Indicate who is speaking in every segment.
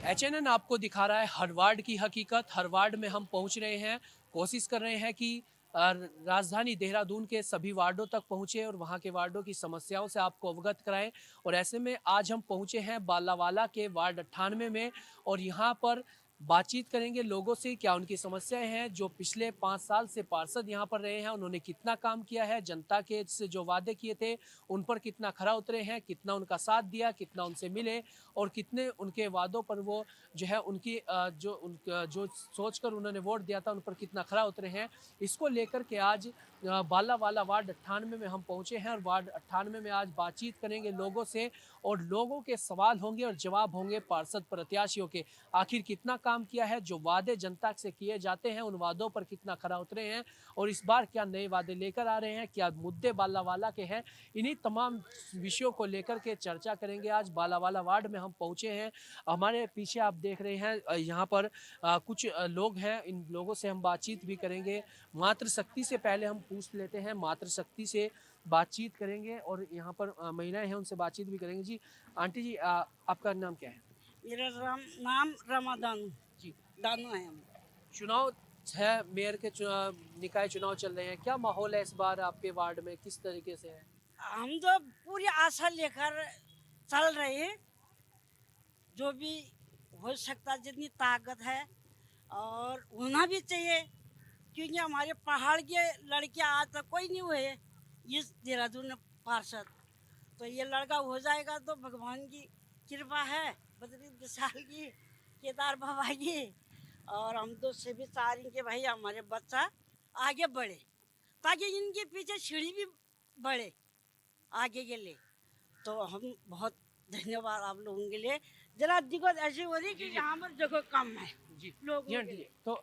Speaker 1: HNN आपको दिखा रहा है हर वार्ड की हकीकत। हर वार्ड में हम पहुंच रहे हैं, कोशिश कर रहे हैं कि राजधानी देहरादून के सभी वार्डों तक पहुंचे और वहां के वार्डों की समस्याओं से आपको अवगत कराएं। और ऐसे में आज हम पहुंचे हैं बालावाला के वार्ड 98 में और यहाँ पर बातचीत करेंगे लोगों से, क्या उनकी समस्याएं हैं। जो पिछले 5 साल से पार्षद यहाँ पर रहे हैं, उन्होंने कितना काम किया है, जनता के से जो वादे किए थे उन पर कितना खरा उतरे हैं, कितना उनका साथ दिया, कितना उनसे मिले और कितने उनके वादों पर वो जो है उनकी जो सोच कर उन्होंने वोट दिया था उन पर कितना खरा उतरे हैं। इसको लेकर के आज बालावाला वार्ड 98 में हम पहुंचे हैं और वार्ड 98 में आज बातचीत करेंगे लोगों से और लोगों के सवाल होंगे और जवाब होंगे पार्षद प्रत्याशियों के। आखिर कितना काम किया है, जो वादे जनता से किए जाते हैं उन वादों पर कितना खरा उतरे हैं और इस बार क्या नए वादे लेकर आ रहे हैं, क्या मुद्दे बालावाला के हैं। इन्हीं तमाम विषयों को लेकर के चर्चा करेंगे। आज बालावाला वार्ड में हम पहुंचे हैं। हमारे पीछे आप देख रहे हैं यहाँ पर कुछ लोग हैं, इन लोगों से हम बातचीत भी करेंगे। मातृशक्ति से पहले हम पूछ लेते हैं, मातृशक्ति से बातचीत करेंगे और यहाँ पर महिलाएं हैं उनसे बातचीत भी करेंगे। जी आंटी जी, आपका नाम क्या है?
Speaker 2: मेरा नाम रमा दानू
Speaker 1: जी,
Speaker 2: दानू है हम।
Speaker 1: चुनाव है, मेयर के निकाय चुनाव चल रहे हैं, क्या माहौल है इस बार आपके वार्ड में, किस तरीके से है?
Speaker 2: हम तो पूरी आशा लेकर चल रहे हैं, जो भी हो सकता जितनी ताकत है और होना भी चाहिए, क्योंकि हमारे पहाड़ के लड़के आज तक कोई नहीं हुए इस देहरादून में पार्षद। तो ये लड़का हो जाएगा तो भगवान की कृपा है, बद्री विशाल की, केदार बाबा की। और हम तो सभी चाह रहे हैं कि भाई हमारे बच्चा आगे बढ़े, ताकि इनके पीछे सीढ़ी भी बढ़े आगे के लिए। तो हम बहुत धन्यवाद आप लोगों के लिए। जरा दिक्कत ऐसी हो रही कि यहाँ पर जगह कम है
Speaker 1: जी जी
Speaker 2: लोगों के
Speaker 1: आंटी जी,
Speaker 2: लिए।
Speaker 1: तो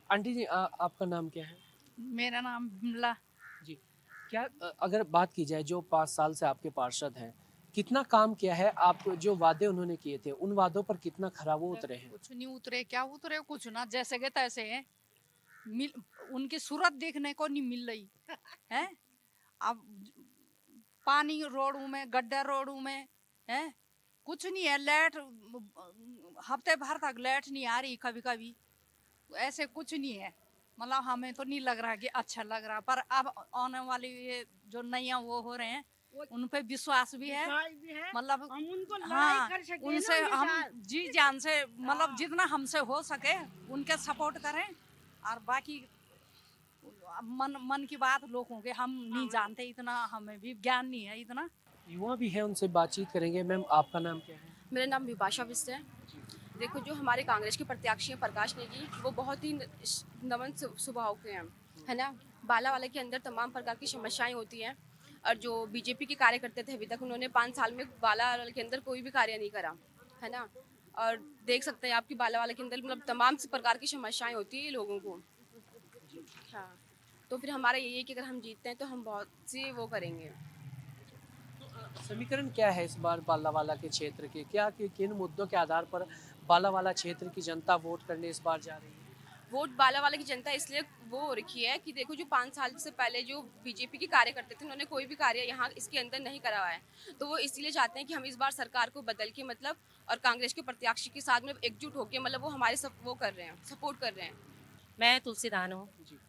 Speaker 1: आंटी जी, आपका नाम क्या है?
Speaker 3: मेरा नाम बिमला।
Speaker 1: जी, क्या अगर बात की जाए जो 5 साल से आपके पार्षद हैं, कितना काम किया है, आप जो वादे उन्होंने किए थे उन वादों पर कितना खरा वो उतरे हैं?
Speaker 3: कुछ नहीं उतरे, क्या उतरे, कुछ ना, जैसे के तैसे हैं। मिल उनकी सूरत देखने को नहीं मिल रही है। अब पानी रोडों में, गड्ढा रोडों में है, कुछ नहीं है। लाइट हफ्ते भर तक लाइट नहीं आ रही, कभी कभी ऐसे कुछ नहीं है। मतलब हमें तो नहीं लग रहा कि अच्छा लग रहा, पर अब आने वाली ये जो नया वो हो रहे हैं
Speaker 2: वो
Speaker 3: उन पे विश्वास भी है।
Speaker 2: विश्वास भी है,
Speaker 3: मतलब
Speaker 2: हम उनको लड़ाई
Speaker 3: हाँ,
Speaker 2: कर सके ना
Speaker 3: उनसे
Speaker 2: उनके
Speaker 3: हम
Speaker 2: साथ।
Speaker 3: जी जान से, मतलब
Speaker 2: हाँ,
Speaker 3: जितना हमसे हो सके उनके सपोर्ट करें। और बाकी मन मन की बात लोगों के हम नहीं
Speaker 2: हाँ।
Speaker 3: जानते, इतना हमें भी ज्ञान नहीं है इतना।
Speaker 1: युवा भी है, उनसे बातचीत करेंगे। मैम, आपका नाम क्या है?
Speaker 4: मेरा नाम विपाशा बिष्ट है। देखो, जो हमारे कांग्रेस के प्रत्याशी हैं प्रकाश नेगी, वो बहुत ही नमन स्वभाव के हैं, है ना। बाला वाला के अंदर तमाम प्रकार की समस्याएं होती हैं, और जो बीजेपी के कार्यकर्ता थे अभी तक, उन्होंने 5 साल में बाला वाला के अंदर कोई भी कार्य नहीं करा, है ना। और देख सकते हैं आपकी बाला वाला के अंदर मतलब तमाम प्रकार की समस्याएं होती है लोगों को। हाँ, तो फिर हमारा यही है कि अगर हम जीतते हैं तो हम बहुत सी वो करेंगे।
Speaker 1: समीकरण क्या है इस बार बालावाला के क्षेत्र के, क्या किन मुद्दों के आधार पर बालावाला क्षेत्र की जनता वोट करने इस बार जा रही है?
Speaker 4: वोट बाला वाला की जनता इसलिए वो हो रखी है कि देखो, जो 5 साल से पहले जो बीजेपी के कार्यकर्ता थे, उन्होंने कोई भी कार्य यहाँ इसके अंदर नहीं करा हुआ है। तो वो इसलिए चाहते हैं कि हम इस बार सरकार को बदल के मतलब, और कांग्रेस के प्रत्याशी के साथ में एकजुट होकर मतलब वो हमारे सब वो कर रहे हैं, सपोर्ट कर रहे हैं।
Speaker 5: मैं तुलसीदान हूँ।
Speaker 1: जी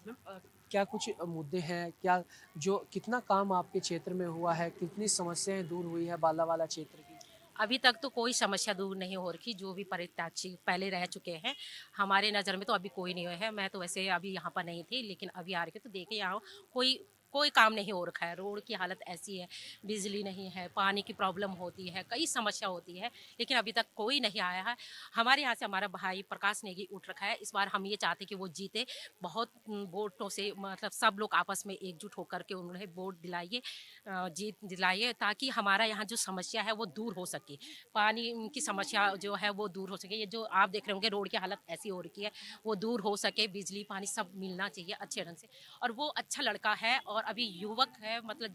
Speaker 1: मैम, क्या कुछ मुद्दे हैं, क्या जो कितना काम आपके क्षेत्र में हुआ है, कितनी समस्याएं दूर हुई है बालावाला क्षेत्र की?
Speaker 5: अभी तक तो कोई समस्या दूर नहीं हो रखी, जो भी प्रत्याशी पहले रह चुके हैं हमारे नज़र में तो अभी कोई नहीं हुआ है। मैं तो वैसे अभी यहाँ पर नहीं थी, लेकिन अभी आ रही थी तो देखे यहाँ कोई कोई काम नहीं हो रखा है। रोड की हालत ऐसी है, बिजली नहीं है, पानी की प्रॉब्लम होती है, कई समस्या होती है, लेकिन अभी तक कोई नहीं आया है। हमारे यहाँ से हमारा भाई प्रकाश नेगी उठ रखा है। इस बार हम ये चाहते कि वो जीते, बहुत वोटों से, मतलब सब लोग आपस में एकजुट होकर के उन्हें वोट दिलाइए, जीत दिलाइए, ताकि हमारा यहाँ जो समस्या है वो दूर हो सके। पानी की समस्या जो है वो दूर हो सके। ये जो आप देख रहे होंगे रोड की हालत ऐसी हो रखी है, वो दूर हो सके। बिजली पानी सब मिलना चाहिए अच्छे ढंग से। और वो अच्छा लड़का है और अभी युवक है, मतलब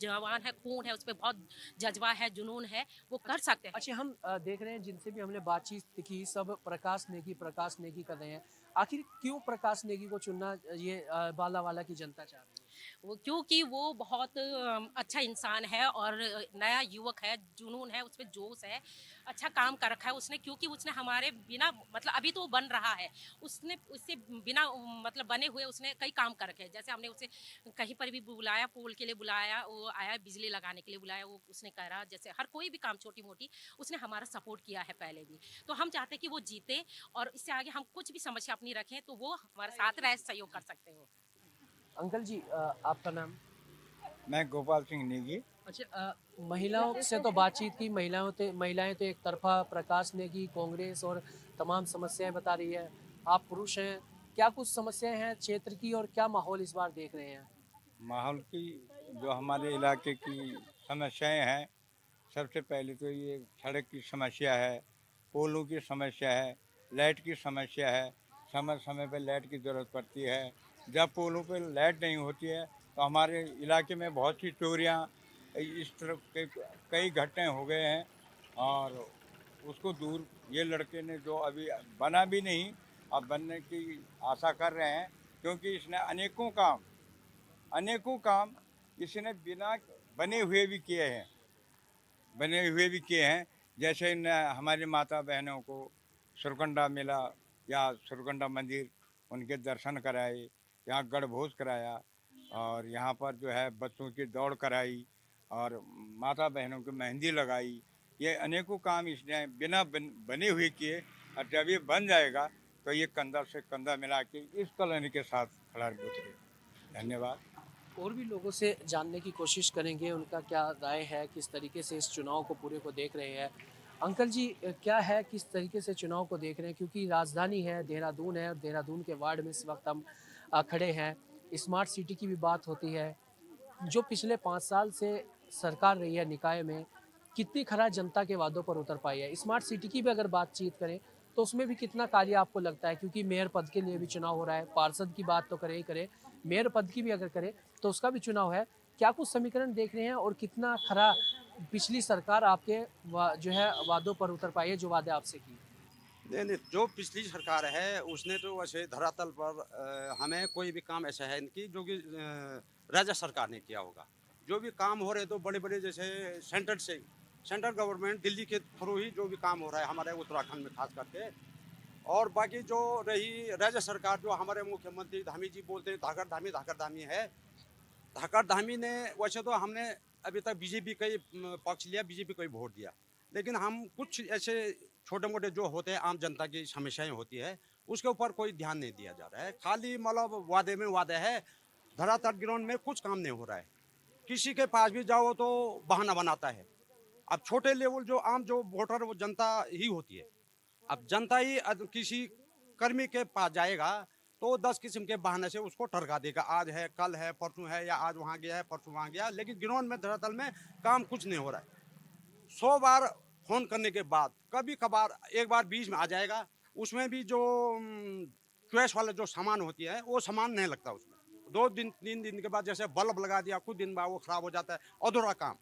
Speaker 5: जवान है, खून है उस पर बहुत जज्बा है, जुनून है, वो कर सकते हैं।
Speaker 1: अच्छा, हम देख रहे हैं जिनसे भी हमने बातचीत की सब प्रकाश नेगी कर रहे हैं। आखिर क्यों प्रकाश नेगी को चुनना ये बालावाला की जनता चाह रही है?
Speaker 5: वो क्योंकि वो बहुत अच्छा इंसान है और नया युवक है, जुनून है, उसमें जोश है, अच्छा काम कर रखा है उसने, क्योंकि उसने हमारे बिना मतलब अभी तो वो बन रहा है, उसने उससे बिना मतलब बने हुए उसने कई काम कर रखे हैं। जैसे हमने उसे कहीं पर भी बुलाया, पोल के लिए बुलाया, वो आया, बिजली लगाने के लिए बुलाया, वो उसने करा, जैसे हर कोई भी काम छोटी मोटी उसने हमारा सपोर्ट किया है पहले भी। तो हम चाहते हैं कि वो जीते और इससे आगे हम कुछ भी समस्या अपनी रखें तो वो हमारे साथ रह सहयोग कर सकते हो।
Speaker 1: अंकल जी, आपका नाम?
Speaker 6: मैं गोपाल सिंह नेगी।
Speaker 1: अच्छा, महिलाओं से तो बातचीत की, महिलाएं तो एक तरफा प्रकाश नेगी कांग्रेस और तमाम समस्याएं बता रही है। आप पुरुष हैं, क्या कुछ समस्याएं हैं क्षेत्र की और क्या माहौल इस बार देख रहे हैं?
Speaker 6: माहौल की जो हमारे इलाके की समस्याएं हैं, सबसे पहले तो ये सड़क की समस्या है, पोलों की समस्या है, लाइट की समस्या है। समय समय पर लाइट की ज़रूरत पड़ती है। जब पोलों पे लाइट नहीं होती है तो हमारे इलाके में बहुत सी चोरियां इस तरफ के कई घटनाएं हो गए हैं। और उसको दूर ये लड़के ने जो अभी बना भी नहीं, अब बनने की आशा कर रहे हैं, क्योंकि इसने अनेकों काम इसने बिना बने हुए भी किए हैं, जैसे न हमारी माता बहनों को सुरकंडा मेला या सुरकंडा मंदिर उनके दर्शन कराए, यहाँ गणभोज कराया, और यहाँ पर जो है बच्चों की दौड़ कराई, और माता बहनों की मेहंदी लगाई। ये अनेकों काम इसने बिना बने हुए किए, और जब ये बन जाएगा तो ये कंधा से कंधा मिला के इस कॉलोनी के साथ खड़ा उतरे। धन्यवाद।
Speaker 1: और भी लोगों से जानने की कोशिश करेंगे उनका क्या राय है, किस तरीके से इस चुनाव को पूरे को देख रहे हैं। अंकल जी, क्या है, किस तरीके से चुनाव को देख रहे हैं? क्योंकि राजधानी है, देहरादून है, और देहरादून के वार्ड में इस वक्त हम खड़े हैं। स्मार्ट सिटी की भी बात होती है। जो पिछले 5 साल से सरकार रही है निकाय में, कितनी खरा जनता के वादों पर उतर पाई है? स्मार्ट सिटी की भी अगर बातचीत करें तो उसमें भी कितना कार्य आपको लगता है? क्योंकि मेयर पद के लिए भी चुनाव हो रहा है, पार्षद की बात तो करें ही करें, मेयर पद की भी अगर करें तो उसका भी चुनाव है। क्या कुछ समीकरण देख रहे हैं और कितना खरा पिछली सरकार आपके जो है वादों पर उतर पाई है, जो वादे आपसे की?
Speaker 7: नहीं नहीं, जो पिछली सरकार है उसने तो वैसे धरातल पर हमें कोई भी काम ऐसा है इनकी जो कि राज्य सरकार ने किया होगा। जो भी काम हो रहे तो बड़े बड़े जैसे सेंट्रल गवर्नमेंट दिल्ली के थ्रू ही जो भी काम हो रहा है हमारे उत्तराखंड में खास करके। और बाकी जो रही राज्य सरकार, जो हमारे मुख्यमंत्री धामी जी बोलते हैं धाकर धामी है। धाकर धामी ने वैसे तो हमने अभी तक बीजेपी का ही पक्ष लिया, बीजेपी को ही वोट दिया, लेकिन हम कुछ ऐसे छोटे मोटे जो होते हैं आम जनता की समस्याएं होती है उसके ऊपर कोई ध्यान नहीं दिया जा रहा है। खाली मतलब वादे में वादे है, धरातल ग्राउंड में कुछ काम नहीं हो रहा है। किसी के पास भी जाओ तो बहाना बनाता है। अब छोटे लेवल जो आम जो वोटर वो जनता ही होती है। अब जनता ही किसी कर्मी के पास जाएगा तो 10 किस्म के बहाने से उसको टरका देगा, आज है, कल है, परसों है, या आज वहाँ गया है, परसों वहाँ गया, लेकिन ग्राउंड में धरातल में काम कुछ नहीं हो रहा है। 100 बार फोन करने के बाद कभी कभार एक बार बीच में आ जाएगा, उसमें भी जो चॉइस वाले जो सामान होती है वो सामान नहीं लगता उसमें। 2 दिन 3 दिन के बाद जैसे बल्ब लगा दिया, कुछ दिन बाद वो खराब हो जाता है, अधूरा काम।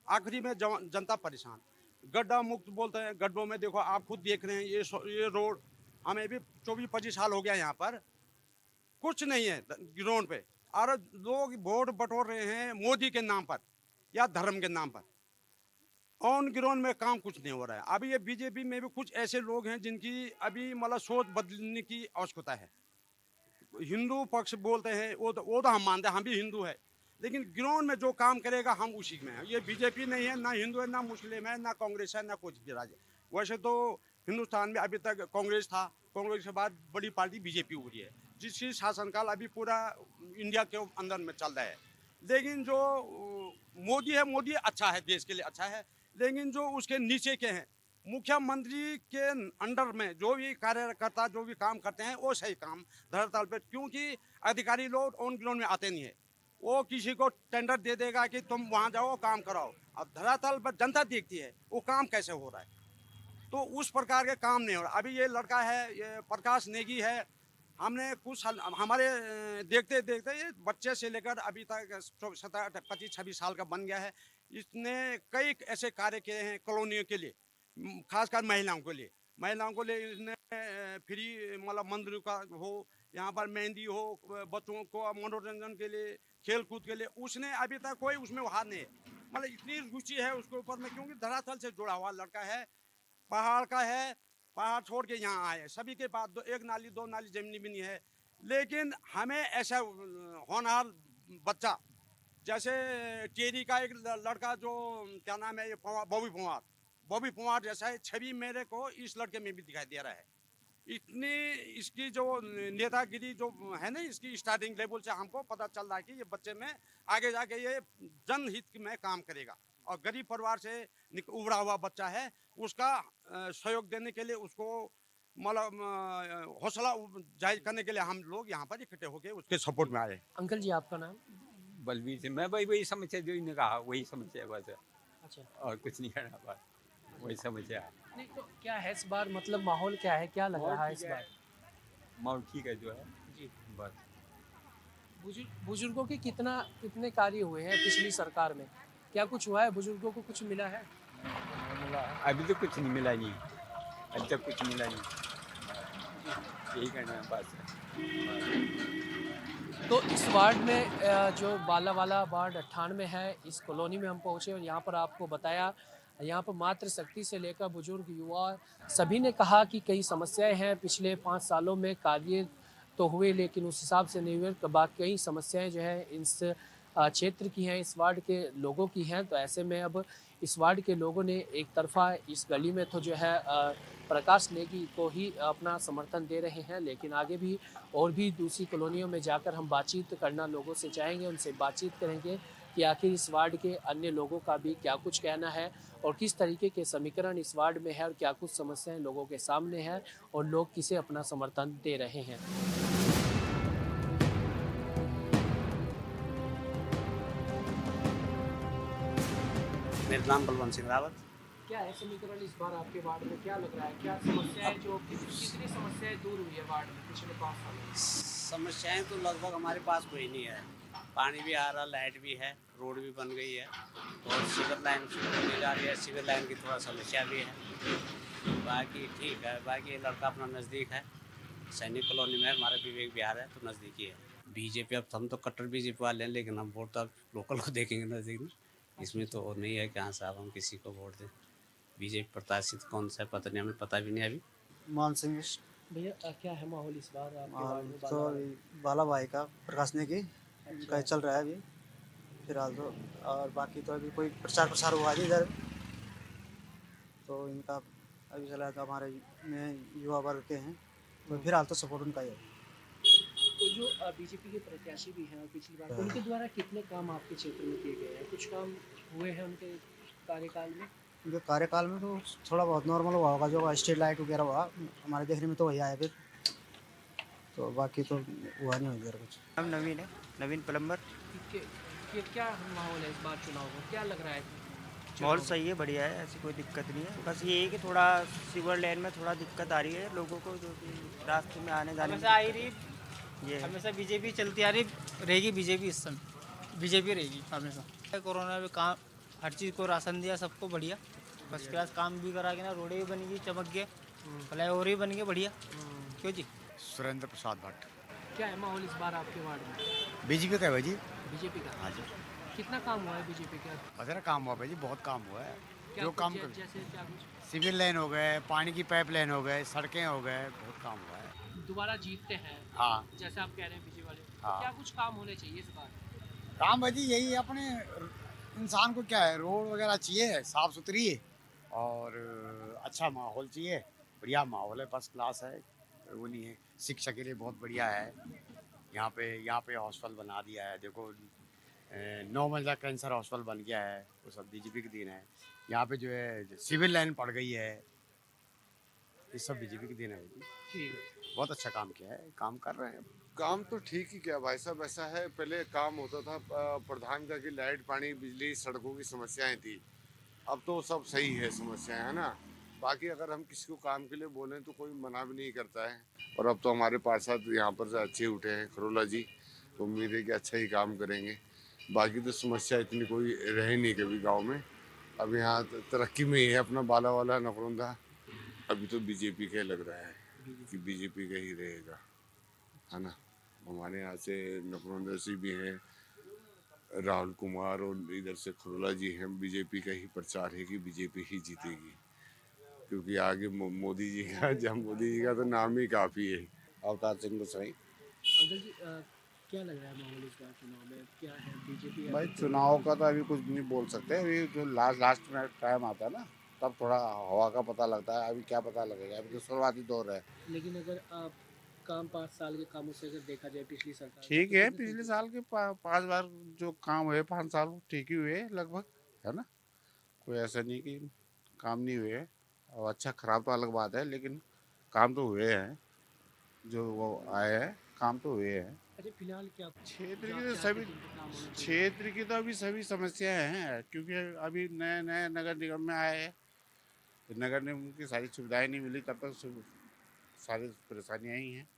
Speaker 7: आखिरी में जनता परेशान। गड्ढा मुक्त बोलते हैं, गड्ढों में देखो आप खुद देख रहे हैं, ये रोड हमें भी 24-25 साल हो गया यहाँ पर, कुछ नहीं है ग्राउंड पे। और लोग वोट बटोर रहे हैं मोदी के नाम पर या धर्म के नाम पर, ऑन ग्राउंड में काम कुछ नहीं हो रहा है। अभी ये बीजेपी में भी कुछ ऐसे लोग हैं जिनकी अभी मतलब सोच बदलने की आवश्यकता है। हिंदू पक्ष बोलते हैं, वो तो हम मानते हैं, हम भी हिंदू है, लेकिन ग्राउंड में जो काम करेगा हम उसी में हैं। ये बीजेपी नहीं है, ना हिंदू है, ना मुस्लिम है, ना कांग्रेस है, ना कुछ भी राज्य। वैसे तो हिंदुस्तान में अभी तक कांग्रेस था, कांग्रेस के बाद बड़ी पार्टी बीजेपी हो रही है, जिसकी शासनकाल अभी पूरा इंडिया के अंदर में चल रहा है। लेकिन जो मोदी है, मोदी अच्छा है, देश के लिए अच्छा है, लेकिन जो उसके नीचे के हैं मुख्यमंत्री के अंडर में जो भी कार्यकर्ता जो भी काम करते हैं वो सही काम धरातल पे, क्योंकि अधिकारी लोग ऑन ग्राउंड में आते नहीं है। वो किसी को टेंडर दे देगा कि तुम वहाँ जाओ काम कराओ, अब धरातल पर जनता देखती है वो काम कैसे हो रहा है, तो उस प्रकार के काम नहीं हो रहा। अभी ये लड़का है, ये प्रकाश नेगी है, हमने कुछ साल हमारे देखते देखते ये बच्चे से लेकर अभी तक 25-26 साल का बन गया है। इसने कई ऐसे कार्य किए हैं कॉलोनियों के लिए, खासकर महिलाओं को लिए इसने फ्री मतलब मंदिर का हो, यहाँ पर मेहंदी हो, बच्चों को मनोरंजन के लिए खेल कूद के लिए, उसने अभी तक कोई उसमें हार नहीं है। मतलब इतनी रुचि है उसके ऊपर में, क्योंकि धरातल से जुड़ा हुआ लड़का है, पहाड़ का है, पहाड़ छोड़ के यहाँ आए। सभी के पास एक नाली दो नाली जमीन भी नहीं है, लेकिन हमें ऐसा होनहार बच्चा, जैसे टेरी का एक लड़का जो क्या नाम है, ये बॉबी पवार जैसा है छवि मेरे को इस लड़के में भी दिखाई दे रहा है। इतनी इसकी जो नेतागिरी जो है ना, इसकी स्टार्टिंग लेवल से हमको पता चल रहा है कि ये बच्चे में आगे जाके ये जनहित में काम करेगा, और गरीब परिवार से उभरा हुआ बच्चा है। उसका सहयोग देने के लिए, उसको मतलब हौसला जाहिर करने के लिए हम लोग यहाँ पर इकट्ठे होकर उसके सपोर्ट में आए।
Speaker 1: अंकल जी आपका नाम?
Speaker 8: बलबीर सिंह। मैं भाई वही समस्या जो इन्होंने कहा वही समस्या है बस,
Speaker 1: अच्छा,
Speaker 8: और कुछ नहीं कहना, बस वही समस्या है।
Speaker 1: नहीं तो क्या है इस बार, मतलब माहौल क्या है, क्या लग रहा है इस बार?
Speaker 8: माहौल ठीक है जो है
Speaker 1: जी,
Speaker 8: बस।
Speaker 1: बुजुर्गों के कितने कार्य हुए हैं पिछली सरकार में? क्या कुछ हुआ है, बुजुर्गों को कुछ मिला है?
Speaker 8: अभी तो कुछ नहीं मिला, नहीं अभी तक कुछ मिला नहीं, यही कहना है बस।
Speaker 1: तो इस वार्ड में जो बालावाला वार्ड 98 है, इस कॉलोनी में हम पहुँचे और यहाँ पर आपको बताया, यहाँ पर मातृशक्ति से लेकर बुजुर्ग, युवा सभी ने कहा कि कई समस्याएं हैं। पिछले 5 सालों में कार्य तो हुए लेकिन उस हिसाब से नहीं हुए। बाकी कई समस्याएं जो है इस क्षेत्र की हैं, इस वार्ड के लोगों की हैं। तो ऐसे में अब इस वार्ड के लोगों ने एक तरफा इस गली में तो जो है प्रकाश नेगी को ही अपना समर्थन दे रहे हैं, लेकिन आगे भी और भी दूसरी कॉलोनियों में जाकर हम बातचीत करना लोगों से चाहेंगे, उनसे बातचीत करेंगे कि आखिर इस वार्ड के अन्य लोगों का भी क्या कुछ कहना है और किस तरीके के समीकरण इस वार्ड में है और क्या कुछ समस्याएं लोगों के सामने है और लोग किसे अपना समर्थन दे रहे हैं।
Speaker 9: मेरा नाम बलवंत सिंह रावत।
Speaker 1: क्या है समीकरण इस बार आपके वार्ड में, क्या लग रहा है, क्या समस्याएं जो कितनी समस्याएं दूर हुई है वार्ड में पिछले 5 सालों में?
Speaker 9: समस्याएं तो लगभग हमारे पास कोई नहीं है। पानी भी आ रहा, लाइट भी है, रोड भी बन गई है और सीवर लाइन शुरू जा रही है। सीवर लाइन की थोड़ा समस्या भी है, बाकी ठीक है। बाकी लड़का अपना नज़दीक है, सैनिक कॉलोनी में हमारा विवेक विहार है तो नज़दीकी है। बीजेपी, अब हम तो कट्टर बीजेपी वाले हैं, लेकिन हम वोट तो अब लोकल को देखेंगे नज़दीक में। इसमें तो नहीं है कि हाँ साहब हम किसी को वोट दें। बीजेपी प्रत्याशित कौन सा है पता नहीं, हमें पता भी नहीं अभी।
Speaker 10: मान सिंह
Speaker 1: भैया क्या है माहौल इस बार आपके वार्ड में?
Speaker 10: तो बाला भाई का प्रकाश ने की का चल रहा है अभी फिलहाल तो, और बाकी तो अभी कोई प्रचार प्रसार हुआ नहीं इधर, तो इनका अभी चला तो हमारे में युवा वर्ग के हैं तो फिलहाल तो सपोर्ट उनका ही है।
Speaker 1: तो जो बीजेपी के प्रत्याशी भी हैं और पिछली बार उनके द्वारा कितने काम आपके क्षेत्र में किए गए हैं, कुछ काम हुए हैं उनके कार्यकाल में?
Speaker 10: उनके कार्यकाल में तो थोड़ा बहुत नॉर्मल हुआ होगा, जो स्ट्रीट लाइट वगैरह हुआ हमारे देखने में तो वही आया फिर, तो बाकी तो हुआ नहीं इधर कुछ।
Speaker 11: हम नवीन है, नवीन प्लम्बर।
Speaker 1: क्या माहौल है इस बार चुनाव में, क्या लग रहा है?
Speaker 11: माहौल सही है, बढ़िया है, ऐसी कोई दिक्कत नहीं है। बस ये है कि थोड़ा सीवर लाइन में थोड़ा दिक्कत आ रही है लोगों को, जो कि रास्ते में आने जाने में
Speaker 12: हमेशा आई रही,
Speaker 11: ये है।
Speaker 12: हमेशा बीजेपी चलती आ रही रहेगी, बीजेपी इस समय बीजेपी रहेगी हमेशा। कोरोना में काम, हर चीज़ को राशन दिया सबको, बढ़िया फर्स्ट क्लास काम भी करा के ना, रोडें भी बन गई चमक गए, फ्लाई ओवर भी बन गए बढ़िया। क्यों जी?
Speaker 13: सुरेंद्र प्रसाद भट्ट।
Speaker 1: क्या है माहौल इस बार आपके वार्ड में?
Speaker 13: बीजेपी का है भाई जी।
Speaker 1: बीजेपी का?
Speaker 13: हाँ जी।
Speaker 1: कितना काम हुआ है बीजेपी का?
Speaker 13: बथेरा काम हुआ भाई जी, बहुत काम हुआ है।
Speaker 1: क्या
Speaker 13: जो
Speaker 1: कुछ
Speaker 13: काम
Speaker 1: जैसे क्या कुछ?
Speaker 13: सिविल लाइन हो गए, पानी की पाइप लाइन हो गए, सड़कें हो गए, बहुत काम हुआ है।
Speaker 1: दोबारा जीतते हैं
Speaker 13: हाँ,
Speaker 1: जैसे आप कह रहे हैं बीजेपी वाले,
Speaker 13: हाँ।
Speaker 1: क्या कुछ काम होने चाहिए इस बार?
Speaker 13: काम भाई जी यही है, अपने इंसान को क्या है, रोड वगैरह चाहिए साफ़ सुथरी और अच्छा माहौल चाहिए। बढ़िया माहौल है, फर्स्ट क्लास है, वो नहीं है। शिक्षा के लिए बहुत बढ़िया है। यहाँ पे हॉस्पिटल बना दिया है, देखो 9 मंजिला कैंसर हॉस्पिटल बन गया है, वो सब बीजेपी के दिन है। यहाँ पे जो है सिविल लाइन पड़ गई है, ये सब बीजेपी के दिन है।
Speaker 1: ठीक है,
Speaker 13: बहुत अच्छा काम किया है, काम कर रहे हैं।
Speaker 14: काम तो ठीक ही किया भाई साहब। ऐसा है, पहले काम होता था प्रधान का कि लाइट पानी बिजली सड़कों की समस्याएं थी, अब तो सब सही है समस्याएं, है ना। बाकी अगर हम किसी को काम के लिए बोलें तो कोई मना भी नहीं करता है, और अब तो हमारे पार्षद यहाँ पर से अच्छे उठे हैं, खरोला जी, तो उम्मीद है कि अच्छा ही काम करेंगे। बाकी तो समस्या इतनी कोई रहे नहीं कभी गाँव में। अब यहाँ तरक्की में ही है अपना बाला वाला नफरुंदा, अभी तो बीजेपी का लग रहा है कि बीजेपी का ही रहेगा, है ना। हमारे यहाँ से नफरुंदा से भी हैं, राहुल कुमार और इधर से खरोला जी हैं, बीजेपी का ही प्रचार है कि बीजेपी ही जीतेगी, क्योंकि आगे मोदी जी का मोदी जी का तो नाम ही काफ़ी है। अवतार सिंह गोसाई।
Speaker 1: अंकल जी क्या लग रहा है माहौल इस बार चुनाव में, क्या है बीजेपी या
Speaker 13: भाई
Speaker 1: फिर
Speaker 13: चुनाव का तो अभी कुछ नहीं बोल सकते, अभी जो लास्ट में टाइम आता है ना, तब थोड़ा हवा का पता लगता है। अभी क्या पता लगेगा, अभी तो शुरुआती दौर है।
Speaker 1: लेकिन अगर आप काम 5 साल के कामों से अगर देखा जाए पिछली सरकार का,
Speaker 13: ठीक
Speaker 1: तो
Speaker 13: है,
Speaker 1: कितने
Speaker 13: पिछले
Speaker 1: संतुष्ट
Speaker 13: साल के 5 बार जो काम हुए, 5 साल ठीक ही हुए लगभग, है ना। कोई ऐसा नहीं कि काम नहीं हुए। और अच्छा खराब तो अलग बात है, लेकिन काम तो हुए हैं। जो वो आए हैं, काम तो हुए हैं।
Speaker 1: अच्छा फिलहाल क्या
Speaker 13: क्षेत्र
Speaker 1: जो
Speaker 13: की
Speaker 1: आप
Speaker 13: तो
Speaker 1: चाहते
Speaker 13: सभी
Speaker 1: थे इनका काम होना चाहिए?
Speaker 13: क्षेत्र की तो अभी सभी समस्याएं हैं, क्योंकि अभी नए नए नगर निगम में आए हैं। तो नगर निगम की सारी सुविधाएं नहीं मिली, तब तक सारी परेशानियां ही हैं।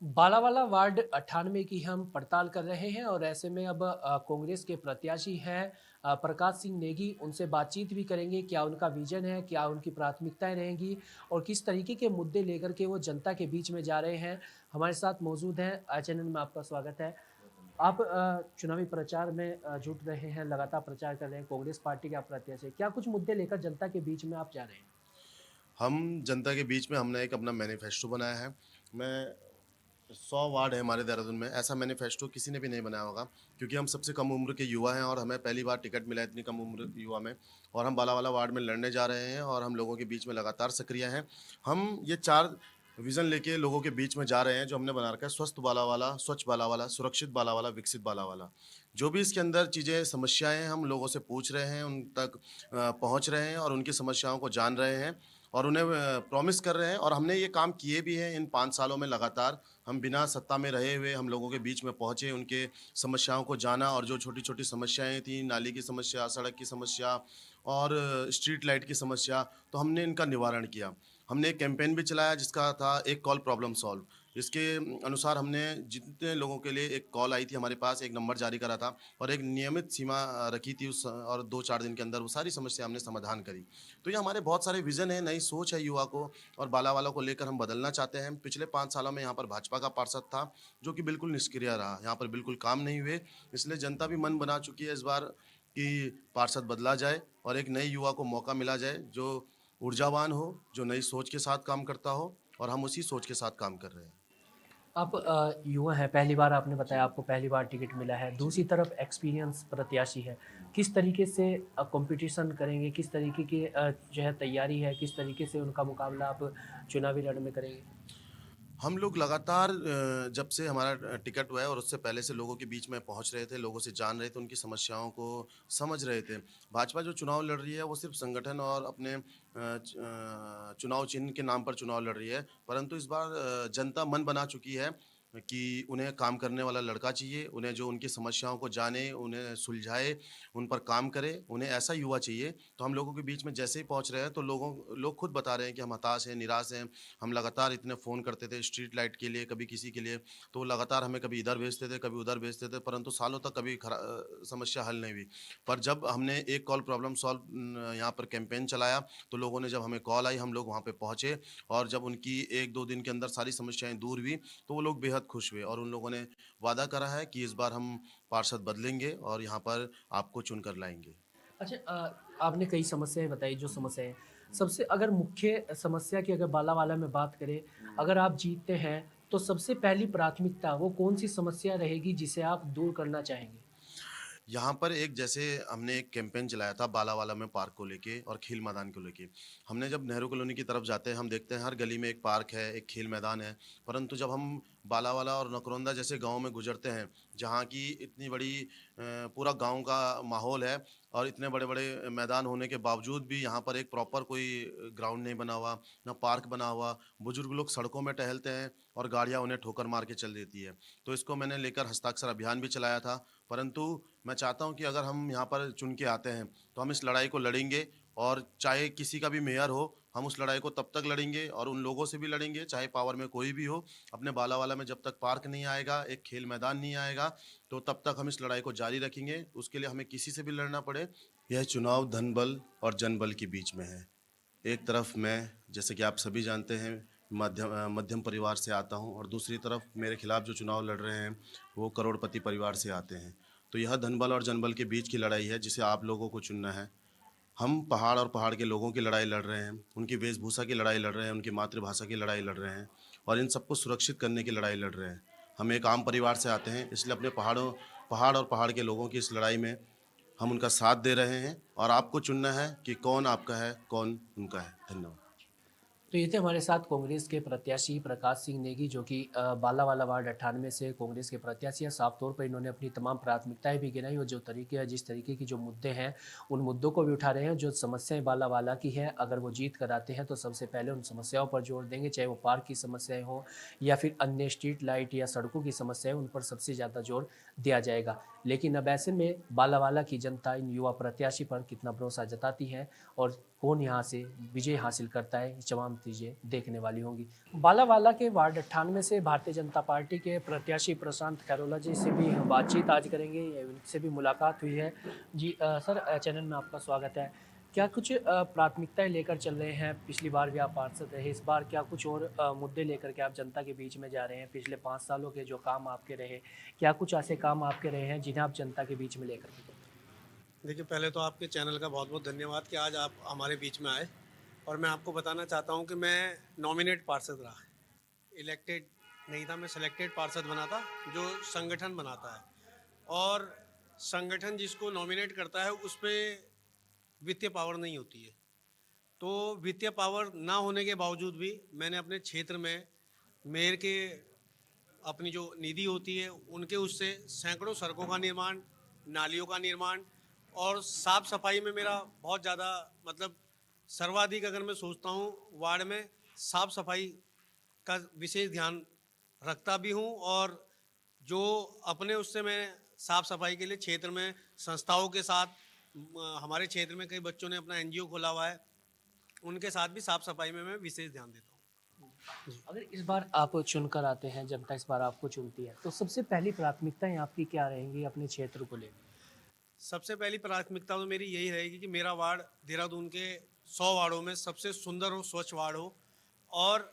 Speaker 1: बालावाला वार्ड 98 की हम पड़ताल कर रहे हैं और ऐसे में अब कांग्रेस के प्रत्याशी हैं प्रकाश सिंह नेगी, उनसे बातचीत भी करेंगे। क्या उनका विजन है, क्या उनकी प्राथमिकताएं रहेंगी और किस तरीके के मुद्दे लेकर के वो जनता के बीच में जा रहे हैं। हमारे साथ मौजूद हैं। चैनल में आपका स्वागत है। आप चुनावी प्रचार में जुट रहे हैं, लगातार प्रचार कर रहे हैं, कांग्रेस पार्टी के आप प्रत्याशी हैं। क्या कुछ मुद्दे लेकर जनता के बीच में आप जा रहे हैं?
Speaker 15: हम जनता के बीच में हमने एक अपना मैनिफेस्टो बनाया है। मैं 100 वार्ड है हमारे देहरादून में, ऐसा मैनिफेस्टो किसी ने भी नहीं बनाया होगा, क्योंकि हम सबसे कम उम्र के युवा हैं और हमें पहली बार टिकट मिला है इतनी कम उम्र के युवा में। और हम बालावाला वार्ड में लड़ने जा रहे हैं और हम लोगों के बीच में लगातार सक्रिय हैं। हम ये 4 विज़न लेके लोगों के बीच में जा रहे हैं, जो हमने बना रखा है: स्वस्थ बालावाला, स्वच्छ बालावाला, सुरक्षित बालावाला, विकसित बालावाला। जो भी इसके अंदर चीज़ें, समस्याएँ हैं, हम लोगों से पूछ रहे हैं, उन तक पहुँच रहे हैं और उनकी समस्याओं को जान रहे हैं और उन्हें प्रॉमिस कर रहे हैं। और हमने ये काम किए भी हैं इन 5 सालों में लगातार। हम बिना सत्ता में रहे हुए हम लोगों के बीच में पहुँचे, उनके समस्याओं को जाना और जो छोटी-छोटी समस्याएँ थीं, नाली की समस्या, सड़क की समस्या और स्ट्रीट लाइट की समस्या, तो हमने इनका निवारण किया। हमने एक कैंपेन भी चलाया जिसका था एक कॉल प्रॉब्लम सॉल्व। इसके अनुसार हमने जितने लोगों के लिए एक कॉल आई थी हमारे पास, एक नंबर जारी करा था और एक नियमित सीमा रखी थी उस, और 2-4 दिन के अंदर वो सारी समस्या हमने समाधान करी। तो ये हमारे बहुत सारे विज़न है, नई सोच है युवा को और बालावाला को लेकर हम बदलना चाहते हैं। पिछले 5 सालों में यहाँ पर भाजपा का पार्षद था, जो कि बिल्कुल निष्क्रिय रहा, यहाँ पर बिल्कुल काम नहीं हुए। इसलिए जनता भी मन बना चुकी है इस बार कि पार्षद बदला जाए और एक नए युवा को मौका मिला जाए, जो ऊर्जावान हो, जो नई सोच के साथ काम करता हो, और हम उसी सोच के साथ काम कर रहे हैं।
Speaker 1: आप युवा हैं, पहली बार आपने बताया आपको पहली बार टिकट मिला है। दूसरी तरफ एक्सपीरियंस प्रत्याशी है। किस तरीके से कंपटीशन करेंगे, किस तरीके की जो है तैयारी है, किस तरीके से उनका मुकाबला आप चुनावी रण में करेंगे?
Speaker 15: हम लोग लगातार जब से हमारा टिकट हुआ है और उससे पहले से लोगों के बीच में पहुंच रहे थे, लोगों से जान रहे थे, उनकी समस्याओं को समझ रहे थे। भाजपा जो चुनाव लड़ रही है वो सिर्फ संगठन और अपने चुनाव चिन्ह के नाम पर चुनाव लड़ रही है, परंतु इस बार जनता मन बना चुकी है कि उन्हें काम करने वाला लड़का चाहिए, उन्हें जो उनकी समस्याओं को जाने, उन्हें सुलझाए, उन पर काम करे, उन्हें ऐसा युवा चाहिए। तो हम लोगों के बीच में जैसे ही पहुंच रहे हैं तो लोग खुद बता रहे हैं कि हम हताश हैं, निराश हैं। हम लगातार इतने फ़ोन करते थे स्ट्रीट लाइट के लिए, कभी किसी के लिए, तो वो लगातार हमें कभी इधर भेजते थे, कभी उधर भेजते थे, परंतु सालों तक कभी समस्या हल नहीं हुई। पर जब हमने एक कॉल प्रॉब्लम सॉल्व यहाँ पर कैंपेन चलाया, तो लोगों ने, जब हमें कॉल आई, हम लोग वहाँ पे पहुँचे और जब उनकी 1-2 दिन के अंदर सारी समस्याएँ दूर हुई, तो वो लोग बेहद खुश हुए और उन लोगों ने वादा करा है कि इस बार हम पार्षद बदलेंगे और यहाँ पर आपको चुनकर लाएँगे।
Speaker 1: अच्छा आपने कई समस्याएँ बताई जो समस्याएँ सबसे अगर मुख्य समस्या की अगर बालावाला में बात करें, अगर आप जीतते हैं तो सबसे पहली प्राथमिकता वो कौन-सी समस्या रहेगी जिसे आप दूर करना चाहेंगे?
Speaker 15: यहाँ पर एक, जैसे हमने एक कैंपेन चलाया था बालावाला में पार्क को लेके और खेल मैदान को लेके। हमने जब नेहरू कॉलोनी की तरफ जाते हैं, हम देखते हैं हर गली में एक पार्क है, एक खेल मैदान है, परंतु जब हम बालावाला और नकरौंदा जैसे गाँव में गुजरते हैं, जहाँ की इतनी बड़ी पूरा गाँव का माहौल है और इतने बड़े-बड़े मैदान होने के बावजूद भी यहाँ पर एक प्रॉपर कोई ग्राउंड नहीं बना हुआ, ना पार्क बना हुआ। बुजुर्ग लोग सड़कों में टहलते हैं और गाड़ियाँ उन्हें ठोकर मार के चल देती है। तो इसको मैंने लेकर हस्ताक्षर अभियान भी चलाया था, परंतु मैं चाहता हूँ कि अगर हम यहाँ पर चुन के आते हैं, तो हम इस लड़ाई को लड़ेंगे और चाहे किसी का भी मेयर हो, हम उस लड़ाई को तब तक लड़ेंगे और उन लोगों से भी लड़ेंगे, चाहे पावर में कोई भी हो। अपने बालावाला में जब तक पार्क नहीं आएगा, एक खेल मैदान नहीं आएगा, तो तब तक हम इस लड़ाई को जारी रखेंगे। उसके लिए हमें किसी से भी लड़ना पड़े। यह चुनाव धन बल और जनबल के बीच में है। एक तरफ मैं, जैसे कि आप सभी जानते हैं, मध्यम परिवार से आता हूं और दूसरी तरफ मेरे खिलाफ जो चुनाव लड़ रहे हैं वो करोड़पति परिवार से आते हैं। तो यह धनबल और जनबल के बीच की लड़ाई है जिसे आप लोगों को चुनना है। हम पहाड़ और पहाड़ के लोगों की लड़ाई लड़ रहे हैं, उनकी वेशभूषा की लड़ाई लड़ रहे हैं, उनकी मातृभाषा की लड़ाई लड़ रहे हैं और इन सबको सुरक्षित करने की लड़ाई लड़ रहे हैं। हम एक आम परिवार से आते हैं, इसलिए अपने पहाड़ और पहाड़ के लोगों की इस लड़ाई में हम उनका साथ दे रहे हैं और आपको चुनना है कि कौन आपका है, कौन उनका है। धन्यवाद।
Speaker 1: तो ये थे हमारे साथ कांग्रेस के प्रत्याशी प्रकाश सिंह नेगी, जो कि बालावाला वार्ड 98 से कांग्रेस के प्रत्याशी हैं। साफ तौर पर इन्होंने अपनी तमाम प्राथमिकताएं भी गिनाई और जिस तरीके की जो मुद्दे हैं उन मुद्दों को भी उठा रहे हैं। जो समस्याएं बालावाला की हैं, अगर वो जीत कर आते हैं तो सबसे पहले उन समस्याओं पर जोर देंगे, चाहे वो पार्क की समस्याएं हो या फिर अन्य स्ट्रीट लाइट या सड़कों की समस्याएं, उन पर सबसे ज़्यादा जोर दिया जाएगा। लेकिन अब ऐसे में बालावाला की जनता इन युवा प्रत्याशी पर कितना भरोसा जताती है और कौन यहाँ से विजय हासिल करता है, ये तमाम चीज़ें देखने वाली होंगी। बालावाला के वार्ड 98 से भारतीय जनता पार्टी के प्रत्याशी प्रशांत खैरोला जी से भी हम बातचीत आज करेंगे, इनसे भी मुलाकात हुई है। जी सर, चैनल में आपका स्वागत है। क्या कुछ प्राथमिकताएं लेकर चल रहे हैं? पिछली बार भी आप पार्षद रहे, इस बार क्या कुछ और मुद्दे लेकर के आप जनता के बीच में जा रहे हैं? पिछले 5 सालों के जो काम आपके रहे, क्या कुछ ऐसे काम आपके रहे हैं जिन्हें आप जनता के बीच में लेकर के?
Speaker 16: देखिए, पहले तो आपके चैनल का बहुत बहुत धन्यवाद कि आज आप हमारे बीच में आए और मैं आपको बताना चाहता हूं कि मैं नॉमिनेट पार्षद रहा, इलेक्टेड नहीं था। मैं सिलेक्टेड पार्षद बना था, जो संगठन बनाता है और संगठन जिसको नॉमिनेट करता है उस पर वित्तीय पावर नहीं होती है। तो वित्तीय पावर ना होने के बावजूद भी मैंने अपने क्षेत्र में मेयर के अपनी जो निधि होती है उनके उससे सैकड़ों सड़कों का निर्माण, नालियों का निर्माण और साफ़ सफाई में मेरा बहुत ज़्यादा मतलब सर्वाधिक अगर मैं सोचता हूँ वार्ड में साफ़ सफाई का विशेष ध्यान रखता भी हूँ। और जो अपने उससे मैं साफ़ सफाई के लिए क्षेत्र में संस्थाओं के साथ, हमारे क्षेत्र में कई बच्चों ने अपना एनजीओ खोला हुआ है, उनके साथ भी साफ़ सफाई में मैं विशेष ध्यान देता हूँ।
Speaker 1: अगर इस बार आप चुनकर आते हैं, जनता इस बार आपको चुनती है, तो सबसे पहली प्राथमिकताएं आपकी क्या रहेंगी अपने क्षेत्र को लेकर?
Speaker 16: सबसे पहली प्राथमिकता तो मेरी यही रहेगी कि मेरा वार्ड देहरादून के 100 वार्डों में सबसे सुंदर हो, स्वच्छ वार्ड हो और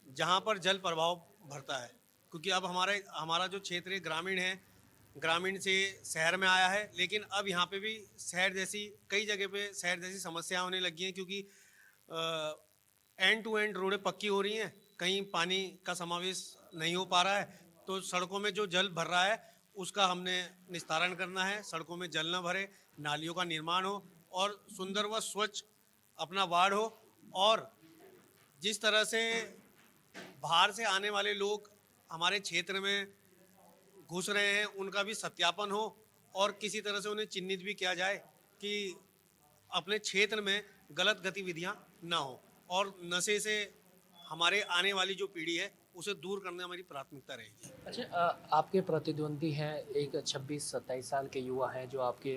Speaker 16: जहाँ पर जल प्रभाव भरता है। क्योंकि अब हमारा जो क्षेत्र है ग्रामीण है, ग्रामीण से शहर में आया है, लेकिन अब यहाँ पे भी शहर जैसी कई जगह पे शहर जैसी समस्याएं होने लगी हैं। क्योंकि एंड टू एंड रोडें पक्की हो रही हैं, कहीं पानी का समावेश नहीं हो पा रहा है, तो सड़कों में जो जल भर रहा है उसका हमने निस्तारण करना है। सड़कों में जल न भरे, नालियों का निर्माण हो और सुंदर व स्वच्छ अपना वार्ड हो। और जिस तरह से बाहर से आने वाले लोग हमारे क्षेत्र में घुस रहे हैं उनका भी सत्यापन हो और किसी तरह से उन्हें चिन्हित भी किया जाए कि अपने क्षेत्र में गलत गतिविधियां ना हो और नशे से हमारे आने वाली जो पीढ़ी है उसे दूर करना हमारी प्राथमिकता रहेगी।
Speaker 1: अच्छा, आपके प्रतिद्वंदी हैं, एक 26-27 साल के युवा हैं जो आपके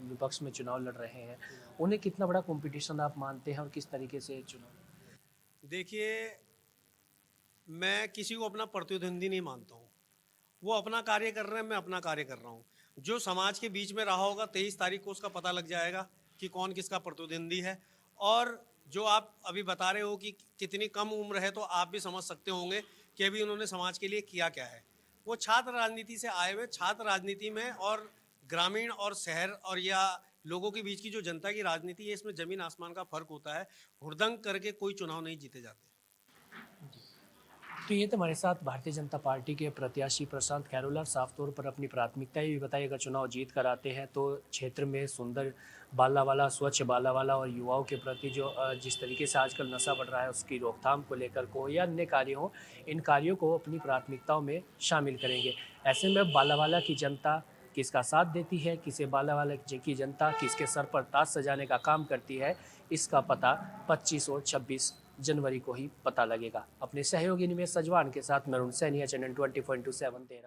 Speaker 1: विपक्ष में चुनाव लड़ रहे हैं, उन्हें कितना बड़ा कंपटीशन आप मानते हैं और किस तरीके से चुनाव?
Speaker 16: देखिए, मैं किसी को अपना प्रतिद्वंदी नहीं मानता हूँ। वो अपना कार्य कर रहे हैं, मैं अपना कार्य कर रहा हूँ। जो समाज के बीच में रहा होगा 23 तारीख को उसका पता लग जाएगा कि कौन किसका प्रतिद्वंदी है। और जो आप अभी बता रहे हो कि कितनी कम उम्र है, तो आप भी समझ सकते होंगे कि अभी उन्होंने समाज के लिए किया क्या है। वो छात्र राजनीति से आए हुए, छात्र राजनीति में और ग्रामीण और शहर और या लोगों के बीच की जो जनता की राजनीति है, इसमें ज़मीन आसमान का फ़र्क होता है। हुड़दंग करके कोई चुनाव नहीं जीते जाते।
Speaker 1: तो ये तो हमारे साथ भारतीय जनता पार्टी के प्रत्याशी प्रशांत खैरोला साफ तौर पर अपनी प्राथमिकताएं भी बताई। अगर चुनाव जीत कर आते हैं तो क्षेत्र में सुंदर बालावाला, स्वच्छ बालावाला और युवाओं के प्रति जो जिस तरीके से आजकल नशा बढ़ रहा है उसकी रोकथाम को लेकर को या अन्य कार्य हो, इन कार्यों को अपनी प्राथमिकताओं में शामिल करेंगे। ऐसे में बालावाला की जनता किसका साथ देती है, किसे बालावाला की जनता किसके सर पर ताज सजाने का काम करती है, इसका पता 25 और 26 जनवरी को ही पता लगेगा। अपने सहयोगी निमेश सजवान के साथ मैं सैनिया, चैनल 20.7 दे रहा।